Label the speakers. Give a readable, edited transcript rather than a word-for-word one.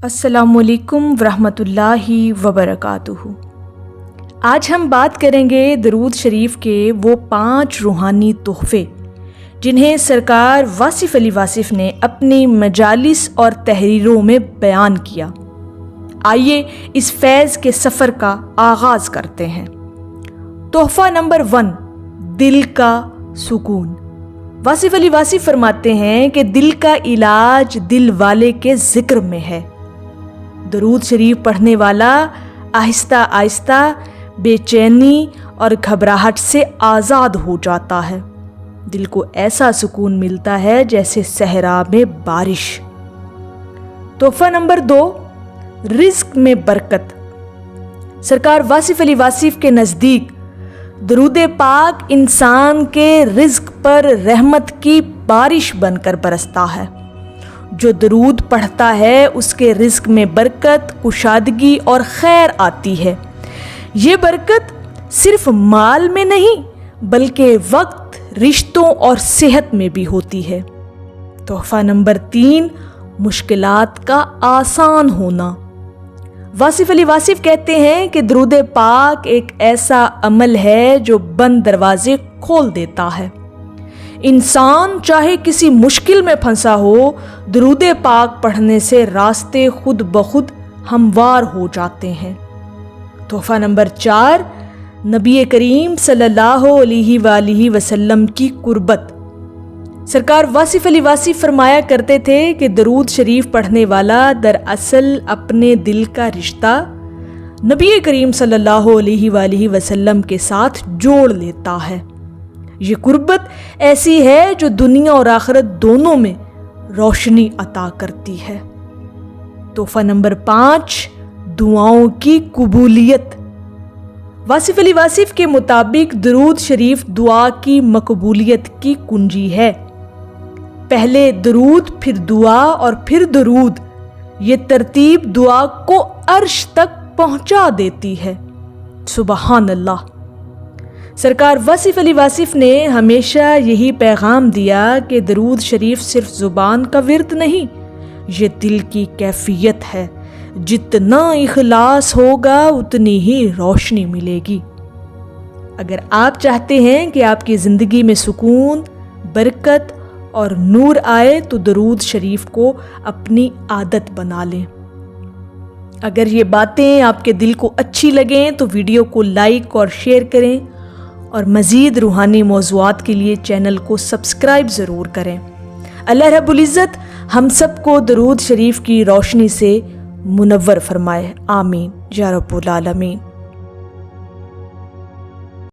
Speaker 1: السلام علیکم ورحمۃ اللہ وبرکاتہ۔ آج ہم بات کریں گے درود شریف کے وہ 5 روحانی تحفے جنہیں سرکار واصف علی واصف نے اپنی مجالس اور تحریروں میں بیان کیا۔ آئیے اس فیض کے سفر کا آغاز کرتے ہیں۔ تحفہ نمبر 1، دل کا سکون۔ واصف علی واصف فرماتے ہیں کہ دل کا علاج دل والے کے ذکر میں ہے۔ درود شریف پڑھنے والا آہستہ آہستہ بے چینی اور گھبراہٹ سے آزاد ہو جاتا ہے۔ دل کو ایسا سکون ملتا ہے جیسے صحرا میں بارش۔ تحفہ نمبر 2، رزق میں برکت۔ سرکار واصف علی واصف کے نزدیک درود پاک انسان کے رزق پر رحمت کی بارش بن کر برستا ہے۔ جو درود پڑھتا ہے اس کے رزق میں برکت، کشادگی اور خیر آتی ہے۔ یہ برکت صرف مال میں نہیں بلکہ وقت، رشتوں اور صحت میں بھی ہوتی ہے۔ تحفہ نمبر 3، مشکلات کا آسان ہونا۔ واصف علی واصف کہتے ہیں کہ درود پاک ایک ایسا عمل ہے جو بند دروازے کھول دیتا ہے۔ انسان چاہے کسی مشکل میں پھنسا ہو، درود پاک پڑھنے سے راستے خود بخود ہموار ہو جاتے ہیں۔ تحفہ نمبر 4، نبی کریم صلی اللہ علیہ وآلہ وسلم کی قربت۔ سرکار واصف علی واصف فرمایا کرتے تھے کہ درود شریف پڑھنے والا دراصل اپنے دل کا رشتہ نبی کریم صلی اللہ علیہ وآلہ وسلم کے ساتھ جوڑ لیتا ہے۔ یہ قربت ایسی ہے جو دنیا اور آخرت دونوں میں روشنی عطا کرتی ہے۔ تحفہ نمبر 5، دعاؤں کی قبولیت۔ واصف علی واصف کے مطابق درود شریف دعا کی مقبولیت کی کنجی ہے۔ پہلے درود، پھر دعا اور پھر درود، یہ ترتیب دعا کو عرش تک پہنچا دیتی ہے۔ سبحان اللہ۔ سرکار واصف علی واصف نے ہمیشہ یہی پیغام دیا کہ درود شریف صرف زبان کا ورد نہیں، یہ دل کی کیفیت ہے۔ جتنا اخلاص ہوگا اتنی ہی روشنی ملے گی۔ اگر آپ چاہتے ہیں کہ آپ کی زندگی میں سکون، برکت اور نور آئے تو درود شریف کو اپنی عادت بنا لیں۔ اگر یہ باتیں آپ کے دل کو اچھی لگیں تو ویڈیو کو لائک اور شیئر کریں، اور مزید روحانی موضوعات کے لیے چینل کو سبسکرائب ضرور کریں۔ اللہ رب العزت ہم سب کو درود شریف کی روشنی سے منور فرمائے۔ آمین یا رب العالمین۔